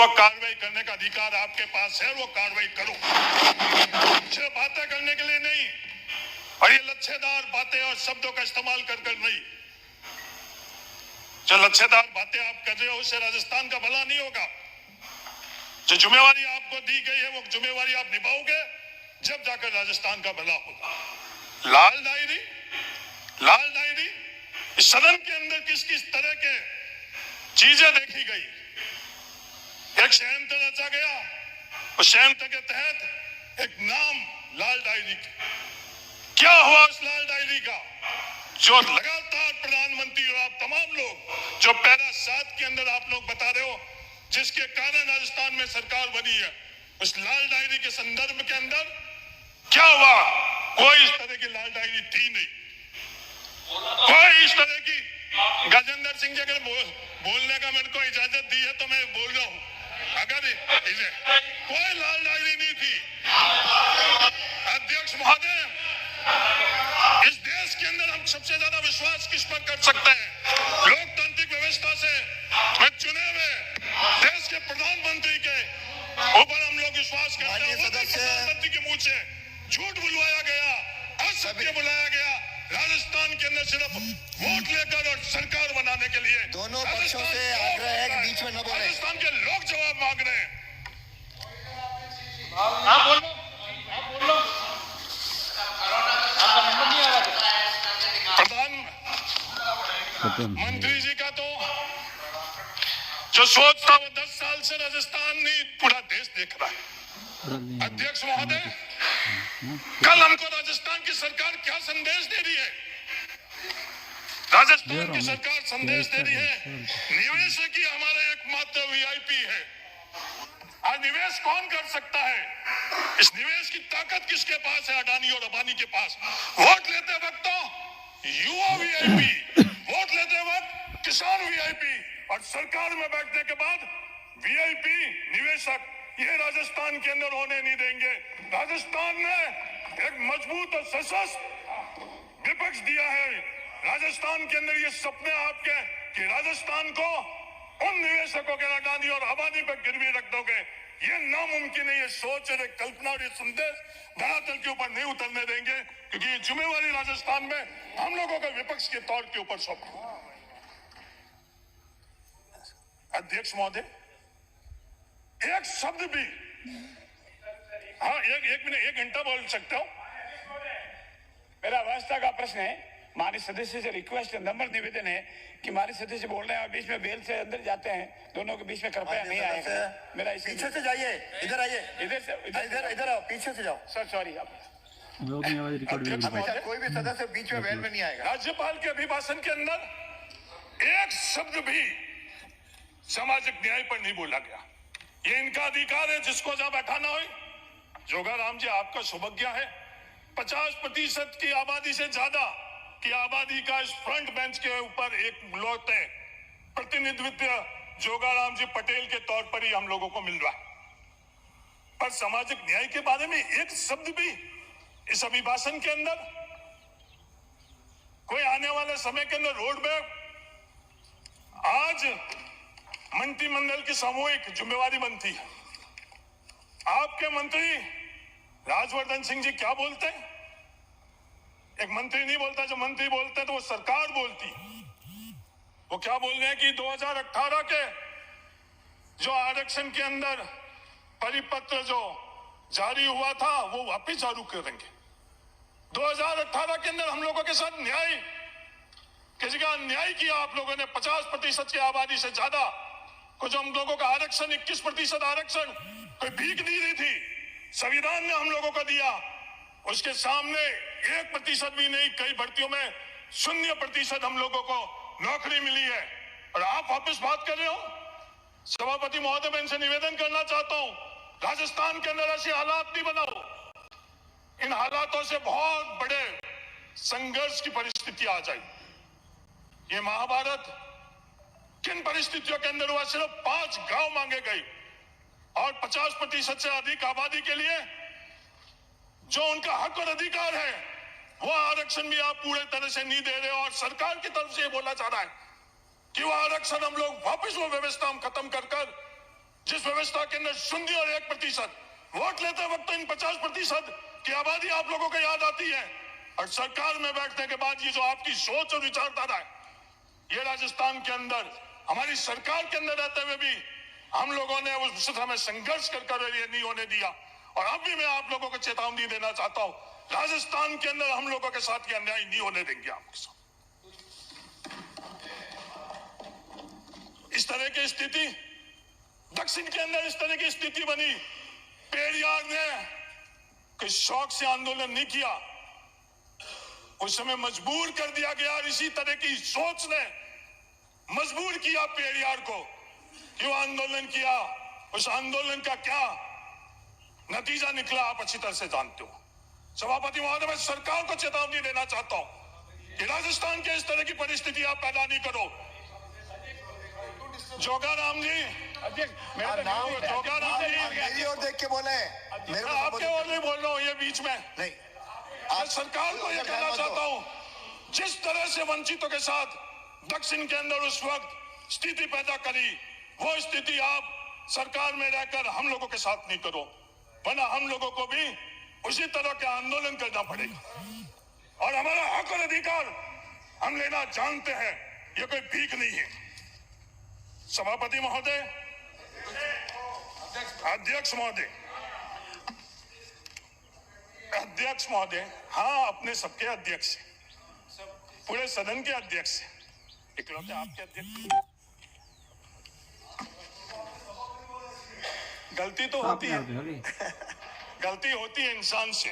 वो कार्रवाई करने का अधिकार आपके पास है, वो कार्रवाई करो, सिर्फ बातें करने के लिए नहीं। और ये लच्छेदार बातें और शब्दों का इस्तेमाल कर नहीं। जो लच्छेदार बातें आप कर रहे हो उससे राजस्थान का भला नहीं होगा। जो जिम्मेवारी आपको दी गई है वो जिम्मेवारी आप निभाओगे जब जाकर राजस्थान का भला होगा। लाल डायरी इस सदन के अंदर किस किस तरह के चीजें देखी गई। एक षड्यंत्र रचा गया, उस षड्यंत्र के तहत एक नाम लाल डायरी। क्या हुआ उस लाल डायरी का? जो लगातार प्रधानमंत्री और आप तमाम लोग जो पैरा 7 के अंदर आप लोग बता रहे हो, जिसके कारण राजस्थान में सरकार बनी है, उस लाल डायरी के संदर्भ के अंदर क्या हुआ? कोई इस तरह की लाल डायरी थी नहीं। कोई इस तरह की गजेंद्र सिंह जी अगर बोलने का मेरे को इजाजत दी है तो मैं बोल रहा हूं, अगर इसे कोई लाल डायरी नहीं थी। अध्यक्ष महोदय, इस देश के अंदर हम सबसे ज्यादा विश्वास किस पर कर सकते हैं? लोकतांत्रिक व्यवस्था से चुने हुए देश के प्रधानमंत्री के ऊपर हम लोग विश्वास करते हैं। प्रधानमंत्री के मुंह से झूठ बुलवाया गया, असत्य बुलाया गया। राजस्थान के अंदर सिर्फ वोट लेकर और सरकार बनाने के लिए दोनों पक्षों से आग्रह है कि बीच में न बोलें। राजस्थान के लोग जवाब मांग रहे हैं। प्रधानमंत्री जी का तो जो सोच था वो 10 साल से राजस्थान नहीं पूरा देश देख रहा है। अध्यक्ष महोदय, कल हमको राजस्थान की सरकार क्या संदेश दे रही है? राजस्थान की सरकार संदेश दे रही है निवेशक ही हमारा एकमात्र वीआईपी है। आज निवेश कौन कर सकता है? इस निवेश की ताकत किसके पास है? अडानी और अंबानी के पास। वोट लेते वक्त तो युवा वीआईपी, वोट लेते वक्त किसान वीआईपी, और सरकार में बैठने के बाद वीआईपी निवेशक ये राजस्थान के अंदर होने नहीं देंगे। राजस्थान ने एक मजबूत और सशक्त विपक्ष दिया है। राजस्थान के अंदर ये सपने आपके कि राजस्थान को उन निवेशकों के अडानी और अंबानी पर गिरवी रख दोगे, ये नामुमकिन है। ये सोच और कल्पना और ये संदेश धरातल के ऊपर नहीं उतरने देंगे, क्योंकि ये जिम्मेवारी राजस्थान में हम लोगों का विपक्ष के तौर के ऊपर सौंपी। अध्यक्ष महोदय, एक शब्द भी, हाँ एक मिनट, 1 घंटा बोल सकते हो? मेरा व्यवस्था का प्रश्न है। माननीय सदस्य से रिक्वेस्ट नंबर निवेदन है कि माननीय सदस्य बोल रहे हैं और बीच में बेल से अंदर जाते हैं, दोनों के बीच में कृपया नहीं आएगा। मेरा पीछे से जाइए, इधर आइए, इधर आओ, पीछे से जाओ। सर सॉरी, आप कोई भी सदस्य बीच में बेल में नहीं आएगा। राज्यपाल के अभिभाषण के अंदर एक शब्द भी सामाजिक न्याय पर नहीं बोला गया। ये इनका अधिकार है, जिसको जहां बैठाना हो। जोगाराम जी, आपका सौभाग्य है 50% की आबादी से ज्यादा की आबादी का इस फ्रंट बेंच के ऊपर एक लौटे प्रतिनिधित्व जोगाराम जी पटेल के तौर पर ही हम लोगों को मिल रहा है। पर सामाजिक न्याय के बारे में एक शब्द भी इस अभिभाषण के अंदर, कोई आने वाले समय के अंदर रोड मैप, आज मंत्रिमंडल की सामूहिक जिम्मेवारी बनती है। आपके मंत्री राजवर्धन सिंह जी क्या बोलते हैं? एक मंत्री नहीं बोलता, जो मंत्री बोलते हैं तो वो सरकार बोलती। वो क्या बोल रहे हैं कि 2018 के जो आरक्षण के अंदर परिपत्र जो जारी हुआ था वो वापिस चालू करेंगे। 2018 के अंदर हम लोगों के साथ न्याय किसी का अन्याय किया आप लोगों ने। 50% की आबादी से ज्यादा को जो हम लोगों का आरक्षण 21% आरक्षण कोई भीख नहीं दी थी, संविधान ने हम लोगों को दिया। उसके सामने 1% भी नहीं, कई भर्तियों में 0% हम लोगों को नौकरी मिली है। और आप वापस बात कर रहे हो। सभापति महोदय, मैं इनसे निवेदन करना चाहता हूं, राजस्थान के अंदर ऐसे हालात नहीं बनाओ। इन हालातों से बहुत बड़े संघर्ष की परिस्थिति आ जाए। ये महाभारत किन परिस्थितियों के अंदर हुआ? सिर्फ 5 गांव मांगे गए और 50% से अधिक आबादी के लिए जो उनका हक और अधिकार है वो आरक्षण भी आप पूरे तरह से नहीं दे रहे हो। और सरकार की तरफ से ये बोला जा रहा है कि वो आरक्षण हम लोग वापस, वो व्यवस्था हम खत्म कर जिस व्यवस्था के अंदर 0 और 1% वोट लेते वक्त इन 50% की आबादी आप लोगों को याद आती है, और सरकार में बैठने के बाद ये जो आपकी सोच और विचारधारा है, ये राजस्थान के अंदर हमारी सरकार के अंदर रहते हुए भी हम लोगों ने उस समय संघर्ष कर ये नहीं होने दिया। और अब भी मैं आप लोगों को चेतावनी देना चाहता हूं, राजस्थान के अंदर हम लोगों के साथ ये अन्याय नहीं होने देंगे आपके साथ। इस तरह की स्थिति दक्षिण के अंदर इस तरह की स्थिति बनी। पेरियार ने कोई शौक से आंदोलन नहीं किया, उस समय मजबूर कर दिया गया, और इसी तरह की सोच ने मजबूर किया पेरियार को कि वो आंदोलन किया। उस आंदोलन का क्या नतीजा निकला आप अच्छी तरह से जानते हो। सभापति महोदय, मैं सरकार को चेतावनी देना चाहता हूं कि राजस्थान के इस तरह की परिस्थिति आप पैदा नहीं करो। जोगाराम जी, जोगाराम जी, मेरी ओर देख के बोले, मेरे को आपके और नहीं बोल रहा हूं, ये बीच में नहीं। मैं सरकार को यह कहना चाहता हूं, जिस तरह से वंचितों के साथ दक्षिण के अंदर उस वक्त स्थिति पैदा करी, वो स्थिति आप सरकार में रहकर हम लोगों के साथ नहीं करो, वरना हम लोगों को भी उसी तरह के आंदोलन करना पड़ेगा। और हमारा हक और अधिकार हम लेना जानते हैं, ये कोई भीख नहीं है। सभापति महोदय, अध्यक्ष महोदय, अध्यक्ष महोदय, हाँ अपने सबके अध्यक्ष, पूरे सदन के अध्यक्ष, इकलौते आपके अध्यक्ष। गलती तो होती है, गलती होती है इंसान से,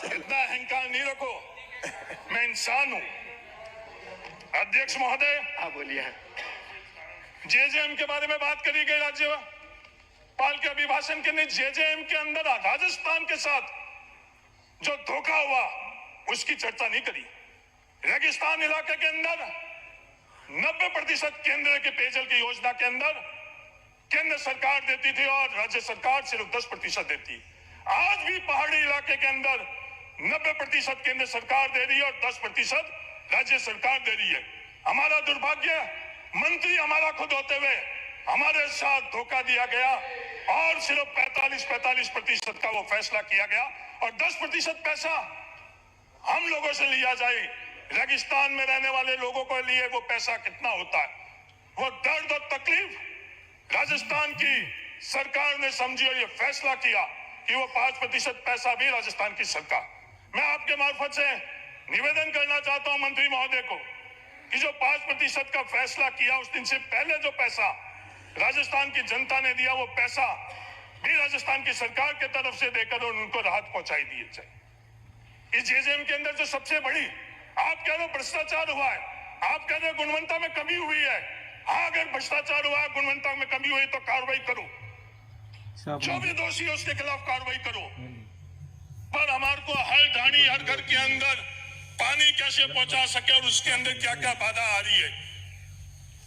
इतना अहंकार नहीं रखो, मैं इंसान हूं। अध्यक्ष महोदय, हाँ बोलिए। जेजेएम के बारे में बात करी गई, राज्यपाल के अभिभाषण के अंदर जेजेएम के अंदर राजस्थान के साथ जो धोखा हुआ उसकी चर्चा नहीं करी। रेगिस्तान इलाके के अंदर 90% केंद्र के पेयजल की योजना के अंदर केंद्र सरकार देती थी और राज्य सरकार सिर्फ 10% देती। आज भी पहाड़ी इलाके के अंदर 90% केंद्र सरकार दे रही है और 10% राज्य सरकार दे रही है। हमारा दुर्भाग्य, मंत्री हमारा खुद होते हुए हमारे साथ धोखा दिया गया और सिर्फ 45% का वो फैसला किया गया और 10% पैसा हम लोगों से लिया जाए। रेगिस्तान में रहने वाले लोगों के लिए वो पैसा कितना होता है, वो दर्द और तकलीफ राजस्थान की सरकार ने समझी और ये फैसला किया कि वो 5% पैसा भी राजस्थान की सरकार। मैं आपके मार्फत से निवेदन करना चाहता हूं मंत्री महोदय को कि जो 5% का फैसला किया, उस दिन से पहले जो पैसा राजस्थान की जनता ने दिया, वो पैसा भी राजस्थान की सरकार के तरफ से देकर और उनको राहत पहुंचाई दी जाए। इस जेजेएम के अंदर जो सबसे बड़ी, आप कह रहे हो भ्रष्टाचार हुआ है, आप कह रहे हो गुणवत्ता में कमी हुई है। हाँ, अगर भ्रष्टाचार हुआ है, गुणवत्ता में कमी हुई तो कार्रवाई करो, जो भी दोषी है उसके खिलाफ कार्रवाई करो। पर हमारे को हर ढाणी, हर घर के अंदर पानी कैसे पहुंचा सके और उसके अंदर क्या क्या बाधा आ रही है,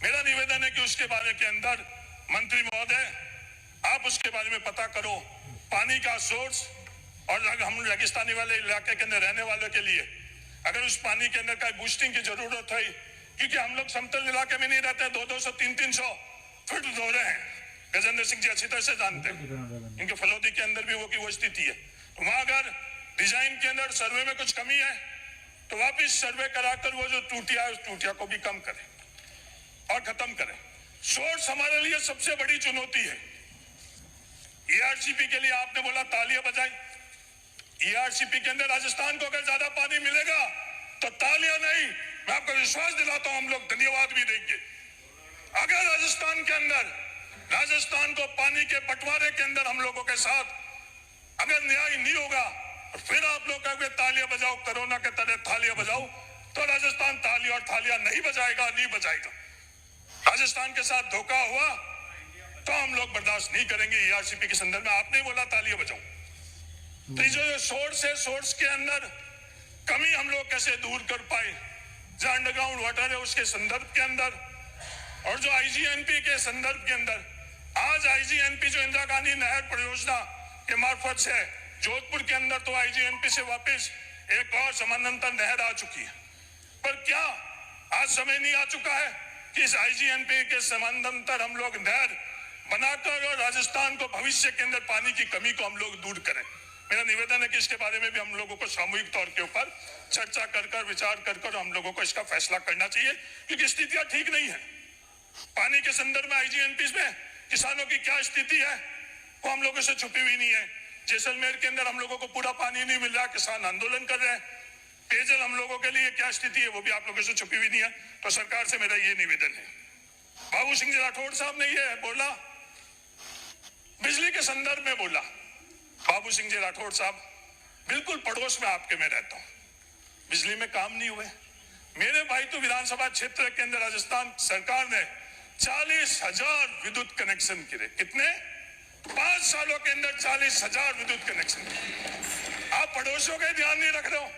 मेरा निवेदन है कि उसके बारे के अंदर मंत्री महोदय आप उसके बारे में पता करो। पानी का सोर्स, और हम रेगिस्तानी वाले इलाके के अंदर रहने वालों के लिए अगर उस पानी के अंदर का बूस्टिंग की जरूरत है, क्योंकि हम लोग समतल इलाके में नहीं रहते, 200-200, 300-300 फुट धो रहे हैं। गजेंद्र सिंह जी अच्छी तरह से जानते हैं, इनके फलोदी के अंदर भी वो स्थिति है। तो वहां अगर डिजाइन के अंदर सर्वे में कुछ कमी है तो वापिस सर्वे कराकर वो जो टूटिया है उस टूटिया को भी कम करें और खत्म करें। सोर्स हमारे लिए सबसे बड़ी चुनौती है। ईआरसीपी के लिए आपने बोला तालियां बजाई, ईआरसीपी के अंदर राजस्थान को अगर ज्यादा पानी मिलेगा तो तालियां नहीं, मैं आपको विश्वास दिलाता हूं हम लोग धन्यवाद भी देंगे। अगर राजस्थान के अंदर, राजस्थान को पानी के बंटवारे के अंदर हम लोगों के साथ अगर न्याय नहीं होगा, फिर आप लोग कहोगे तालियां बजाओ, कोरोना के तरह तालियां बजाओ, तो राजस्थान ताली और थालियां नहीं बजाएगा, नहीं बजाएगा। राजस्थान के साथ धोखा हुआ तो हम लोग बर्दाश्त नहीं करेंगे। ईआरसीपी के संदर्भ में आपने बोला तालियां बजाओ, तो जो सोर्स है, सोर्स के अंदर कमी हम लोग कैसे दूर कर पाए, जो अंडरग्राउंड वाटर है उसके संदर्भ के अंदर, और जो आईजीएनपी के संदर्भ के अंदर, आज आईजीएनपी जो इंदिरा गांधी नहर परियोजना के मार्फत से जोधपुर के अंदर तो आईजीएनपी से वापस एक और समानांतर नहर आ चुकी है, पर क्या आज समय नहीं आ चुका है कि इस आईजीएनपी के समानांतर हम लोग नहर बनाकर और राजस्थान को भविष्य के अंदर पानी की कमी को हम लोग दूर करें। मेरा निवेदन है कि इसके बारे में भी हम लोगों को सामूहिक तौर के ऊपर चर्चा कर विचार कर हम लोगों को इसका फैसला करना चाहिए, क्योंकि स्थितियां ठीक नहीं है। पानी के संदर्भ में आईजीएनपी में किसानों की क्या स्थिति है वो हम लोगों से छुपी हुई नहीं है। जैसलमेर के अंदर हम लोगों को पूरा पानी नहीं मिल रहा, किसान आंदोलन कर रहे हैं। पेयजल हम लोगों के लिए क्या स्थिति है वो भी आप लोगों से छुपी हुई नहीं है। तो सरकार से मेरा ये निवेदन है। बाबू सिंह जी राठौड़ साहब ने ये बोला, बिजली के संदर्भ में बोला। बाबू सिंह जी राठौड़ साहब, बिल्कुल पड़ोस में आपके मैं रहता हूं, बिजली में काम नहीं हुए। मेरे भाई तो विधानसभा क्षेत्र के अंदर राजस्थान सरकार ने 40,000 विद्युत कनेक्शन किए। कितने? 5 सालों के अंदर 40,000 विद्युत कनेक्शन। आप पड़ोसियों का ध्यान नहीं रख रहे हो।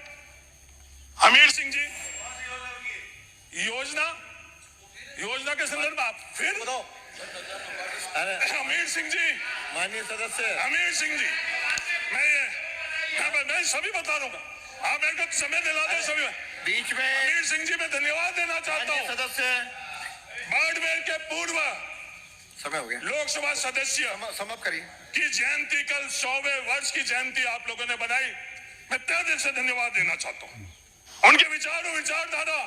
हमीर सिंह जी, योजना के संदर्भ में आप फिर हमीर सिंह जी, माननीय सदस्य हमीर सिंह जी, मैं सभी बता रहा हूँ, आप मेरे को समय दिला दे सभी। बीच में हमीर सिंह जी मैं धन्यवाद देना चाहता हूँ। सदस्य बाड़मेर के पूर्व समय हो गया, लोकसभा सदस्य समाप्त करिए की जयंती कल 100वें वर्ष की जयंती आप लोगों ने बनाई। मैं तहे दिल से धन्यवाद देना चाहता हूँ। उनके विचार और विचारधारा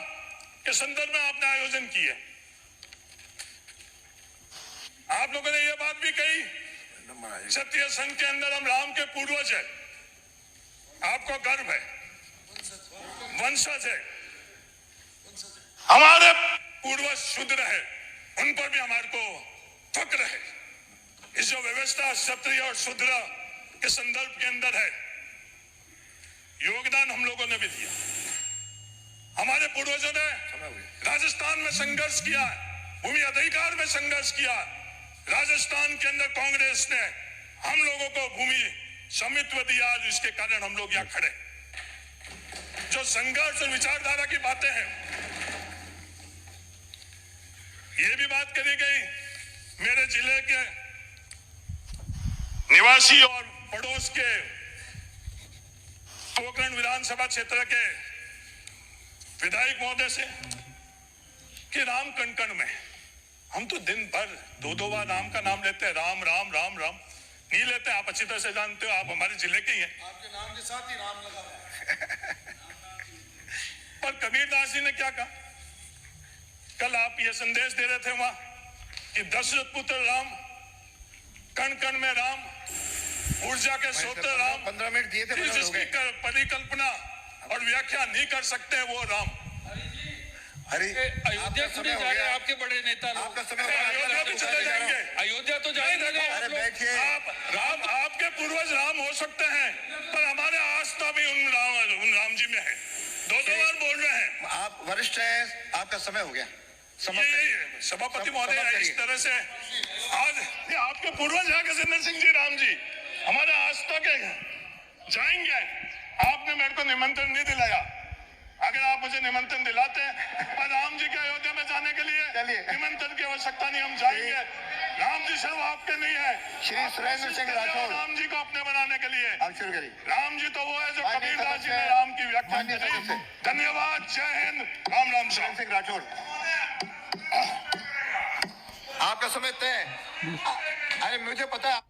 के संदर्भ में आपने आयोजन किए। आप लोगों ने यह बात भी कही, क्षत्रिय संघ के अंदर हम राम के पूर्वज है, आपको गर्व है, वंशज है। हमारे पूर्वज शूद्र है, उन पर भी हमारे को फक्र है। इस जो व्यवस्था क्षत्रिय और शूद्र के संदर्भ के अंदर है, योगदान हम लोगों ने भी दिया। हमारे पूर्वजों ने राजस्थान में संघर्ष किया, भूमि अधिकार में संघर्ष किया। राजस्थान के अंदर कांग्रेस ने हम लोगों को भूमि स्वामित्व दिया, जिसके कारण हम लोग यहाँ खड़े। जो संघर्ष और विचारधारा की बातें हैं, ये भी बात करी गई। मेरे जिले के निवासी और पड़ोस के पोखरण विधानसभा क्षेत्र के विधायक महोदय से कि राम कण में हम तो दिन भर 2-2 बार राम का नाम लेते हैं, राम राम राम राम नहीं लेते। आप अच्छी तरह से जानते हो, आप हमारे जिले के ही हैं। आपके नाम के साथ ही राम लगा हुआ है। पर कबीरदास जी ने क्या कहा? कल आप ये संदेश दे रहे थे वहां कि दशरथ पुत्र राम, कण कण में राम, ऊर्जा के स्रोत राम, 15 मिनट दिए थे, जिसकी परिकल्पना और व्याख्या नहीं कर सकते वो राम। हरी अयोध्या क्यों नहीं जा रहे आपके बड़े नेता लोग? आपका समय अयोध्या भी चले जाएंगे। अयोध्या तो जाएंगे ना आप लोग। बैठिए। राम, आपके पूर्वज राम हो सकते हैं, पर हमारे आस्था भी उन राम जी में है। 2-2 बार बोल रहे हैं। आप वरिष्ठ हैं, आपका समय हो गया। ये सभापति महोदय, इस तरह से आज ये आपके पूर्वज हैं गजेंद्र सिंह जी, राम जी हमारे आस्था के जाएंगे। आपने मेरे को निमंत्रण नहीं दिलाया। अगर आप मुझे निमंत्रण दिलाते पर राम जी के अयोध्या में जाने के लिए निमंत्रण की आवश्यकता नहीं, हम जाएंगे। राम जी सिर्फ आपके नहीं है, श्री सुरेंद्र सिंह राठौड़, राम जी को अपने बनाने के लिए। आप शुरू करिए। राम जी तो वो है जो कबीरदास जी ने राम की व्याख्या की। धन्यवाद, जय हिंद, राम राम। सुरेंद्र सिंह राठौड़, आपका समय तय। अरे मुझे पता है।